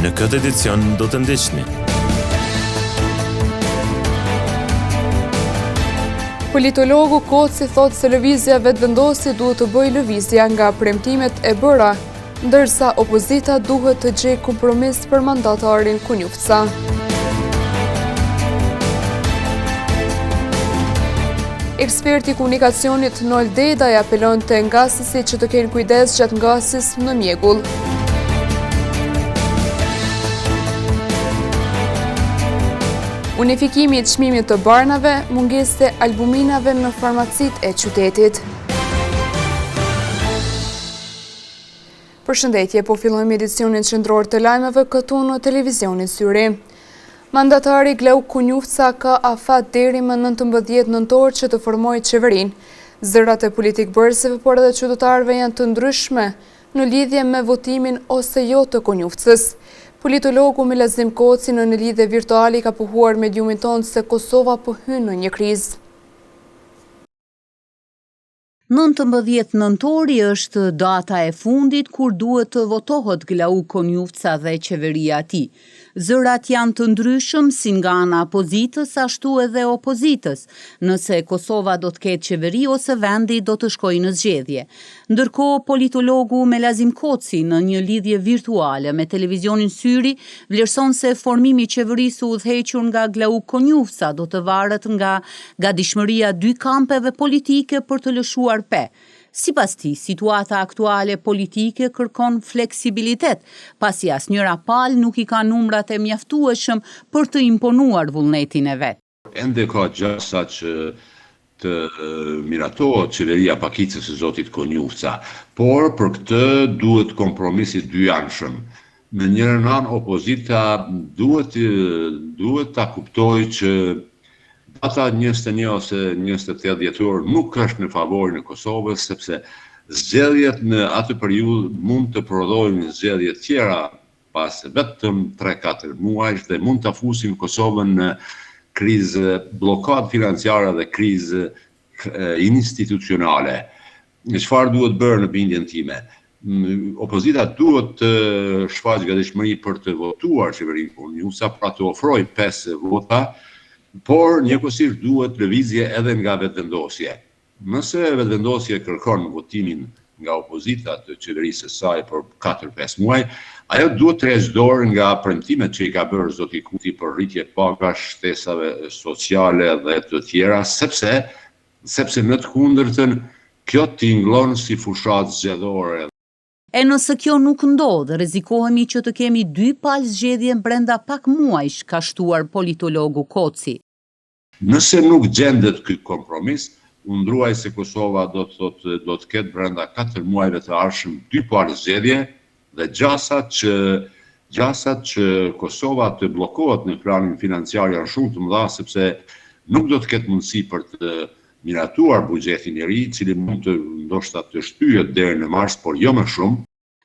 Në këtë edicion do të ndiqni. Politologu Koci thotë se lëvizja vetvendosi duhet të bëjë lëvizja nga premtimet e bëra, ndërsa opozita duhet të gjejë kompromis për mandatarin Kunjufca. Eksperti komunikacionit Nol Dedaj apelon të ngasësit që të kenë kujdes gjatë ngasjes në mjegull. Unifikimi i çmimit të barnave, mungesë e albuminave në farmacitë e qytetit. Përshëndetje, po fillojmë edicionin qendror të lajmeve këtu në televizionin Syri. Mandatari Glauk Kunjufca ka afat deri më 19 nëntor që të formojë qeverinë. Zërat e politikbërësve, por edhe qytetarëve janë të ndryshme në lidhje me votimin ose jo të Kunjufcës. Politologu Melazim Koci në lidhje virtuale ka pohuar mediumin tonë se Kosova po hyn në një krizë. 19 nëntori është data e fundit kur duhet të votohet Glauk Kunjufca dhe qeveria e tij. Zërat janë të ndryshëm si nga ana opozitës ashtu edhe opozitës, nëse Kosova do të ketë qeveri ose vendi do të shkojë në zgjedhje. Ndërkohë, politologu Melazim Koci në një lidhje virtuale me televizionin Syri vlerëson se formimi i qeverisë udhëhequr nga Glauk Kunjufca do të varet nga gatishmëria dy kampeve politike për të lëshuar pe. Sipas tij, situata aktuale politike kërkon fleksibilitet, pasi asnjëra palë nuk i ka numrat e mjaftueshëm për të imponuar vullnetin e vet. Ende ka gjasa që të miratohet qeveria pakicës së zotit Kunjufca, por për këtë duhet kompromisi dyanshëm. Në njërin anë opozita duhet ta kuptojë që data 21 ose 28 dhjetor nuk është në favorin e Kosovës, sepse zgjedhjet në atë periudhë mund të prodhojnë zgjedhje tjera pas vetëm 3-4 muajsh dhe mund të fusin Kosovën në krizë, blokadë financiare dhe krizë institucionale. Çfarë duhet bërë në bindjen time? Opozita duhet të shfaqë gatishmëri për të votuar qeverinë Kunjufca, pra të ofrojë 5 vota, por njëkohësisht duhet lëvizje edhe nga vetvendosje. Nëse vetvendosje kërkon votimin nga opozita të qeverisë së saj për 4-5 muaj, ajo duhet të rrezë dorë nga premtimet që i ka bërë zoti Kuti për rritje pagash, shtesave sociale dhe të tjera, sepse në të kundërtën kjo tingëllon si fushat zgjedhore. E nëse kjo nuk ndodh, rrezikohemi që të kemi 2 palë zgjedhje brenda pak muajsh, ka shtuar politologu Koci. Nëse nuk gjendet ky kompromis, unë ndruaj se Kosova do të ketë brenda 4 muajve të ardhshëm 2 palë zgjedhje dhe gjasat që Kosova të bllokohet në planin financiar janë shumë të mëdha, sepse nuk do të ketë mundësi për të miratuar buxhetin e ri, i cili mund të ndoshta të shtyhet deri në mars, por jo më shumë.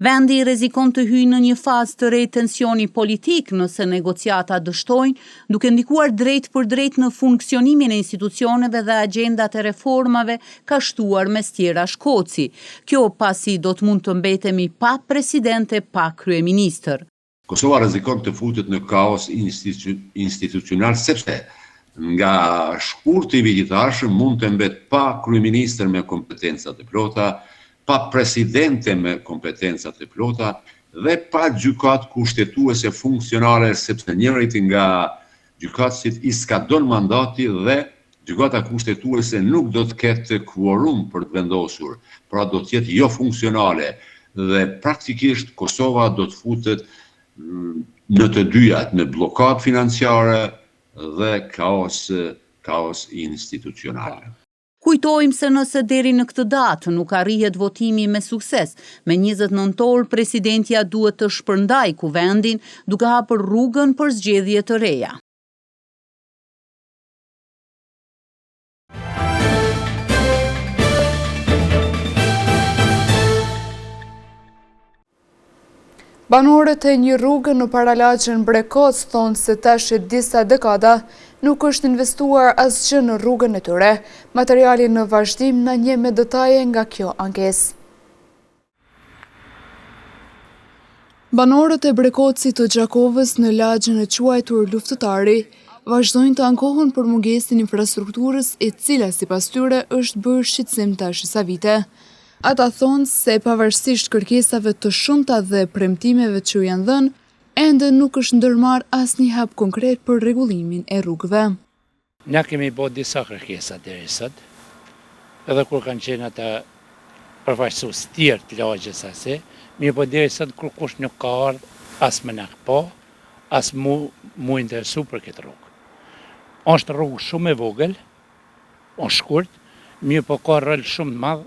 Vendi rrezikon të hyjë në një fazë të re tensioni politik nëse negociata dështojnë, duke ndikuar drejt për drejt në funksionimin e institucioneve dhe agjendat e reformave, ka shtuar mes tjerash Koci. Kjo pasi do të mund të mbetemi pa presidente, pa kryeministër. Kosova rrezikon të futet në kaos institucional, sepse nga shkurti i vitit të ardhshëm mund të mbet pa kryeministër me kompetenca të plota, pa presidente me kompetenca të plota dhe pa gjykatë kushtetuese funksionale, sepse njërit nga gjykatësit i skadon mandati dhe gjykata kushtetuese nuk do të ketë kvorum për të vendosur, pra do të jetë jo funksionale dhe praktikisht Kosova do të futet në të dyjat, në blokadë financiare dhe kaos institucional. Kujtojmë se nëse deri në këtë datë nuk arrihet votimi me sukses, me 20 nëntor presidentja duhet të shpërndajë kuvendin duke hapur rrugën për zgjedhje të reja. Banorët e një rrugë në Paralagjën Brekos thonë se tash e disa dekada nuk është investuar asgjë në rrugën e tyre. Materiali në vazhdim na njeh me detaje nga kjo ankesë. Banorët e Brekocit të Gjakovës në lagjën e quajtur Luftëtari vazhdojnë të ankohen për mungesën e infrastrukturës e cila sipas tyre është bërë shqetësim tash disa vite. Ata thonë se pavarësisht kërkesave të shumta dhe premtimeve që janë dhënë, ende nuk është ndërmarrë asnjë hap konkret për rregullimin e rrugëve. Ne kemi bërë disa kërkesa deri sot, edhe kur kanë qenë ata përfaqësues tjerë të lagjës asaj, mirë po deri sot kur kush nuk ka ardhur as më na po, as mu interesu për këtë rrugë. Është rrugë shumë e vogël, është shkurt, mirë po ka rol shumë të madh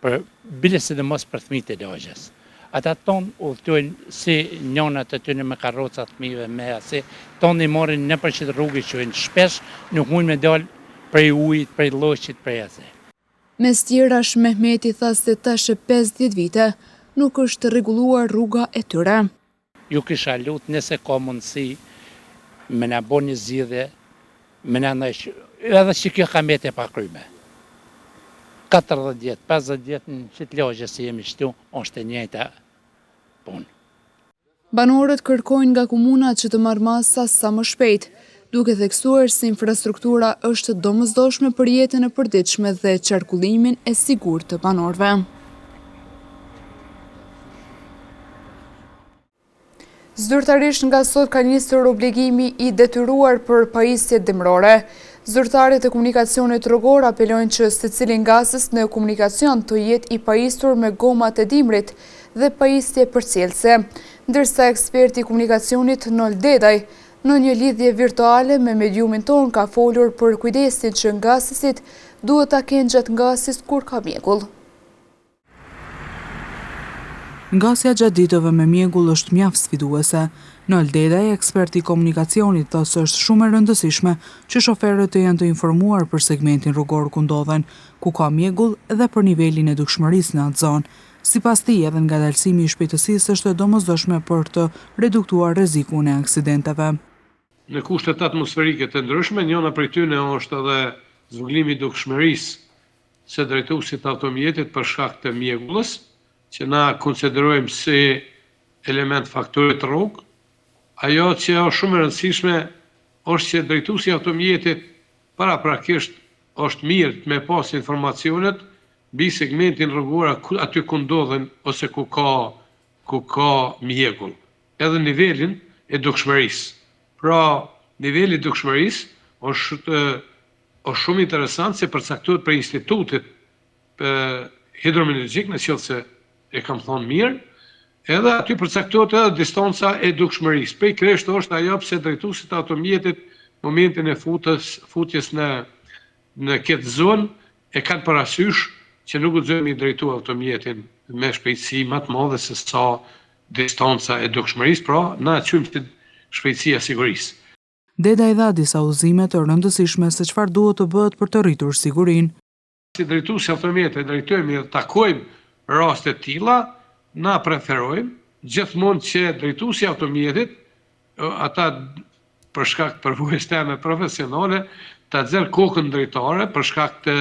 për bile sidomos për fëmijët e lagjës. Ata tonë udhtojnë si njonat e tyre me karroca të fëmijëve me asi, tonë i marrin nëpër qëtë rrugë që janë shpesh, nuk mund me dalë prej ujit, prej lloqit, prej asaj. Mes tjerash Mehmeti tha se tash 50 vite nuk është rregulluar rruga e tyre. Ju kisha lutë nëse ka mundësi me na bëni një zgjidhje, me na ndaj edhe që kjo ka mbetë e pakryme. 40 vjet, 50 vjet në qëtë lagje si jemi shtu, është e njëjta punë. Banorët kërkojnë nga komuna që të marrë masa sa më shpejt, duke theksuar se infrastruktura është domosdoshme për jetën e përditshme dhe qarkullimin e sigurt të banorëve. Zyrtarisht nga sot ka nisur obligimi i detyruar për pajisjet dimrore. Zyrtarët e komunikacionit rrugor apelojnë që secili ngasës në komunikacion të jetë i pajisur me gomat e dimrit dhe pajisje përcjellëse, ndërsa eksperti i komunikacionit Nol Dedaj në një lidhje virtuale me mediumin ton ka folur për kujdesin që ngasësit duhet ta kenë gjatë ngasis kur ka mjegull. Ngasja gjatë ditëve me mjegull është mjaft sfiduese. Nol Dedaj, eksperti i komunikacionit, thosë se është shumë e rëndësishme që shoferët të jenë të informuar për segmentin rrugor ku ndodhen, ku ka mjegull dhe për nivelin e dukshmërisë në atë zonë. Sipas tij, edhe ngadalësimi i shpejtësisë është e domosdoshme për të reduktuar rrezikun e aksidenteve. Në kushtet atmosferike të ndryshme, njëna prej tyre është edhe zvogëlimi i dukshmërisë së drejtuesit të automjetit për shkak të mjegullës, që na konsiderojmë si element faktori të rrugë. Ajo që është shumë e rëndësishme është që drejtuesi i automjetit paraprakisht është mirë me pas informacionet mbi segmentin rrugor aty ku ndodhen ose ku ka mjegull. Edhe nivelin e dukshmërisë. Pra, niveli i dukshmërisë është shumë interesant se përcaktohet për institutit hidrometeorologjik, nëse e kam thonë mirë, edhe aty përcaktohet edhe distanca e dukshmërisë. Prej kryesht është ajo pse drejtuesit të automjetit momentin e futjes në këtë zonë e kanë parasysh që nuk guxojmë i drejtu automjetin me shpejtësi më të madhe se sa distanca e dukshmërisë, pra na quajmë si shpejtësia sigurisë. Dedaj dha disa udhëzime të rëndësishme se çfarë duhet të bëhet për të rritur sigurinë. Si drejtuesi automjetit drejtojmë dhe takojmë raste të tilla, na preferojmë gjithmonë që drejtuesi i automjetit, ata për shkak të përvojës teme profesionale, ta nxjerr kokën drejtare për shkak të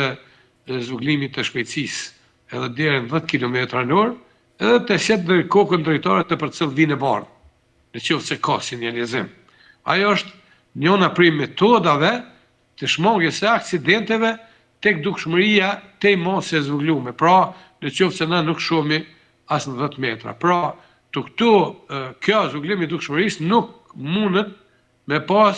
zvogëlimit të shpejtësisë, edhe deri në 10 km/h, edhe të shet kokën drejtare të përcjell vinë e bardhë, nëse ka sinjalizim. Ajo është njëna prej metodave të shmangjes së aksidenteve tek dukshmëria tej mos e zvogëluar. Pra, nëse na nuk shohmi as në 10 metra. Pra, kjo zvogëlim i dukshmërisë nuk mundet me pas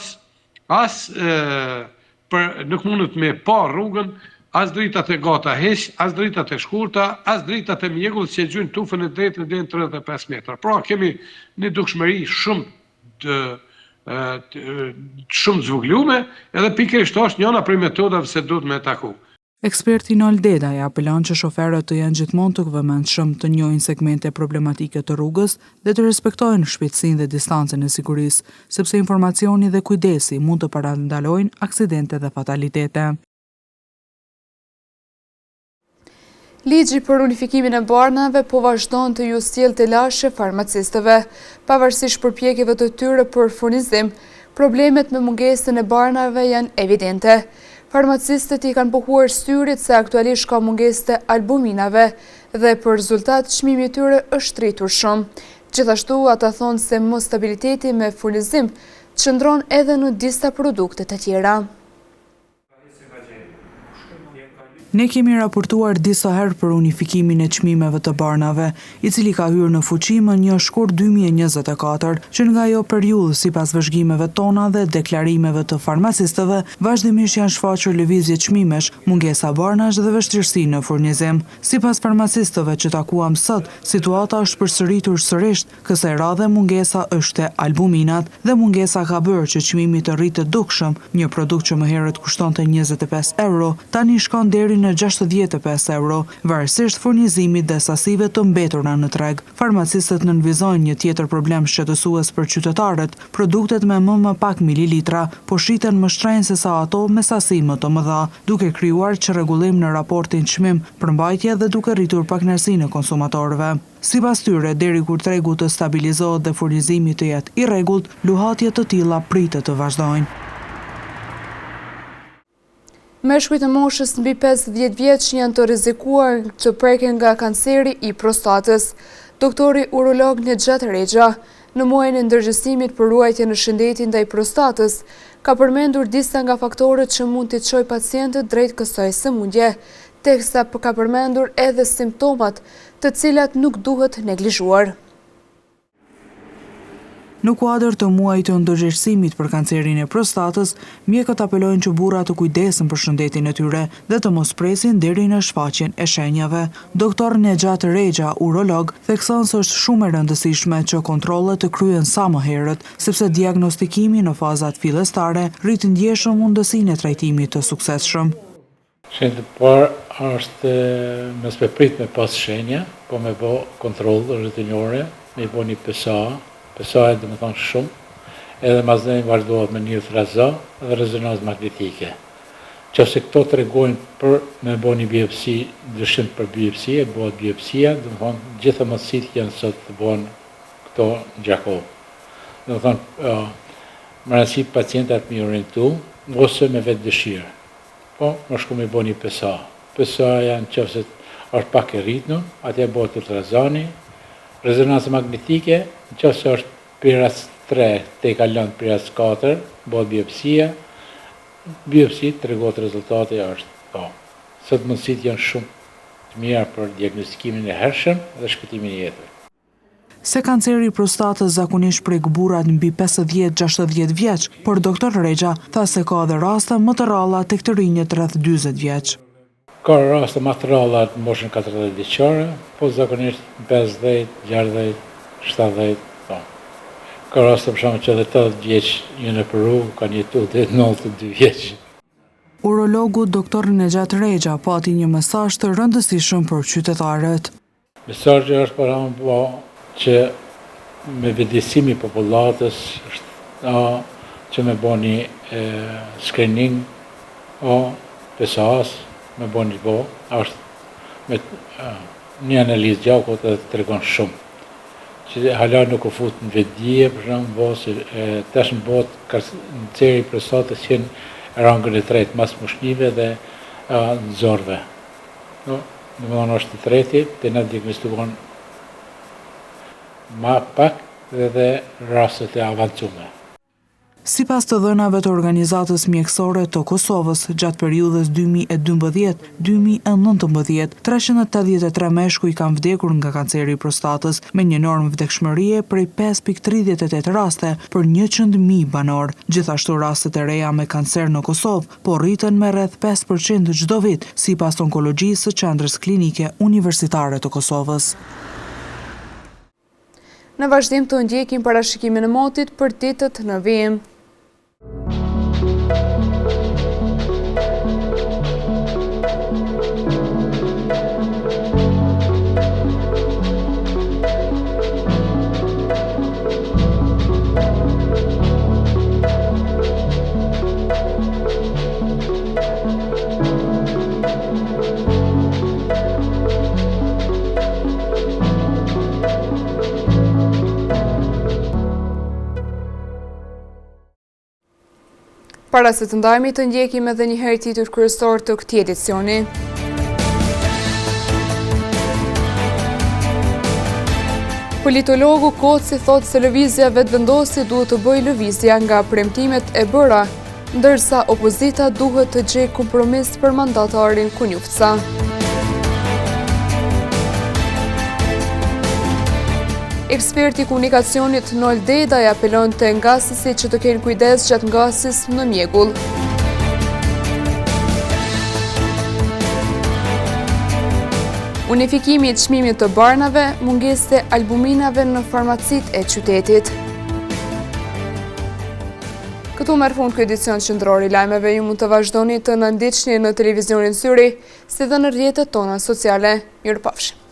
nuk mundet me pa rrugën as dritat e gata heq, as dritat e shkurta, as dritat e mjegullit që gjujnë tufën e drejtën deri në 35 metra. Pra, kemi një dukshmëri shumë zvogëluar, edhe pikërisht është njëna prej metodave se duhet me taku. Eksperti Nol Dedaj apelon që shoferët të jenë gjithmonë të vëmendshëm, të njohin segmente problematike të rrugës dhe të respektojnë shpejtësinë dhe distancën e sigurisë, sepse informacioni dhe kujdesi mund të parandalojnë aksidente dhe fatalitete. Ligji për unifikimin e barnave po vazhdon të ju sjellë të lashe farmacistëve. Pavarësisht përpjekjeve të tyre për furnizim, problemet me mungesën e barnave janë evidente. Farmacistët i kanë pohuar syrit se aktualisht ka mungesë të albuminave dhe për rezultat çmimi i tyre është rritur shumë. Gjithashtu, ata thonë se mos stabiliteti me furnizim qëndron edhe në disa produkte të tjera. Ne kemi raportuar disa herë për unifikimin e çmimeve të barnave, i cili ka hyrë në fuqi më 1 shkurt 2024, që nga ajo periudhë sipas vëzhgimeve tona dhe deklarimeve të farmacistëve, vazhdimisht janë shfaqur lëvizje çmimesh, mungesa barnash dhe vështirësi në furnizim. Sipas farmacistëve që takuam sot, situata është përsëritur sërish, kësaj radhe mungesa është e albuminat dhe mungesa ka bërë që çmimi të rritë dukshëm, një produkt që më herët kushtonte 25 euro, tani shkon deri në 65 euro, varësisht furnizimit dhe sasive të mbetura në treg. Farmacistët nënvizojnë një tjetër problem shqetësues për qytetarët, produktet me më pak mililitra, po shiten më shtrenjtë se sa ato me sasi më të mëdha, duke krijuar çrregullim në raportin çmim përmbajtje dhe duke rritur pakënaqësinë e konsumatorëve. Sipas tyre, deri kur tregu të stabilizohet dhe furnizimi të jetë i rregullt, luhatje të tilla pritet të vazhdojnë. Meshkujt e moshës mbi 50 vjeç janë të rrezikuar të preken nga kanceri i prostatës. Doktori urolog Nexhat Rexha, në muajin e ndërgjegjësimit për ruajtje në shëndetin ndaj prostatës, ka përmendur disa nga faktorët që mund t'i çojë pacientët drejt kësaj sëmundje, teksa ka përmendur edhe simptomat, të cilat nuk duhet neglizhuar. Në kuadër të muajit të ndërgjegjësimit për kancerin e prostatës, mjekët apelojnë që burrat të kujdesen për shëndetin e tyre dhe të mos presin deri në shfaqjen e shenjave. Doktor Nexhat Rexha, urolog, thekson se është shumë e rëndësishme që kontrollet të kryhen sa më herët, sepse diagnostikimi në fazat fillestare rrit ndjeshëm mundësinë e trajtimit të suksesshëm. Shenjë të parë është mos me prit me pas shenja, po me bë kontroll rutinore, me bë një PSA. PSA dhe me thonë shumë, edhe maznej vazhdohet me një ultrazë dhe rezonancë magnetike. Qëse këto të regojnë për me bo një biopsi, dëshim për biopsi, e bëhet biopsia, dhe me thonë gjitha mësit janë sot të bëhen këto në gjakohë. Dhe me thonë, më rëndësi pacientat me orientu, ose me vetë dëshirë. Po, më shku me bo një PSA. PSA janë qëse është pak e rritnu, atje bëhet ultrazani, rezonancë magnetike, në qëse është piras 3 te i kalon piras 4, bëhet biopsia, biopsi të regot rezultate është po. Sot mundësit janë shumë të mira për diagnostikimin e hershëm dhe shpëtimin e jetëve. Se kanceri i prostatës zakonisht prek burrat mbi 50-60 vjeç, por doktor Rexha tha se ka edhe raste më të rralla tek të rinjët rreth 40 vjeç. Ka raste më të rralla në moshën 40 vjeçare, po zakonisht 50, 60, 70, po. Ka raste për shembull që edhe 80 vjeç janë në Peru, kanë jetuar deri 92 vjeç. Urologu doktor Nexhat Rexha pati një mesazh të rëndësishëm për qytetarët. Mesazhi është për shembull që me vëdësimi i popullatës që me bëni screening o PSA-s, me bëni është me një analizë gjakut dhe të tregon shumë. Që hala nuk u fut në vetdije, për shembull, se tash në botë kanceri i prostatës janë rangën e tretë mas mushnive dhe nxorve. Domethënë është i treti, të na diagnostikohen ma pak dhe rastet e avancume. Sipas të dhënave të Organizatës Mjekësore të Kosovës, gjatë periudhës 2012-2019, 383 meshkuj kanë vdekur nga kanceri i prostatës, me një normë vdekshmërie prej 5.38 raste për 100.000 banor. Gjithashtu rastet e reja me kancer në Kosovë po rriten me rreth 5% çdo vit, sipas onkologjisë së Qendrës Klinike Universitare të Kosovës. Në vazhdim të ndjekim parashikimin e motit për ditët në vijim. Para se të ndajmi të ndjekim edhe një herë titull kryesor të këtij edicioni. Politologu Koci thotë se lëvizja vetëvendosi duhet të bëjë lëvizja nga premtimet e bëra, ndërsa opozita duhet të gjejë kompromis për mandatarin Kunjufca. Eksperti komunikacionit Nol Dedaj apelon të ngasësit që të kenë kujdes gjatë ngasjes në mjegull. Unifikimi i çmimit të barnave, mungesë e albuminave në farmacitë e qytetit. Këtu merr fund ky edicion qendror i lajmeve. Ju mund të vazhdoni të na ndiqni në televizionin Syri, si dhe në rrjetet tona sociale. Mirupafshim.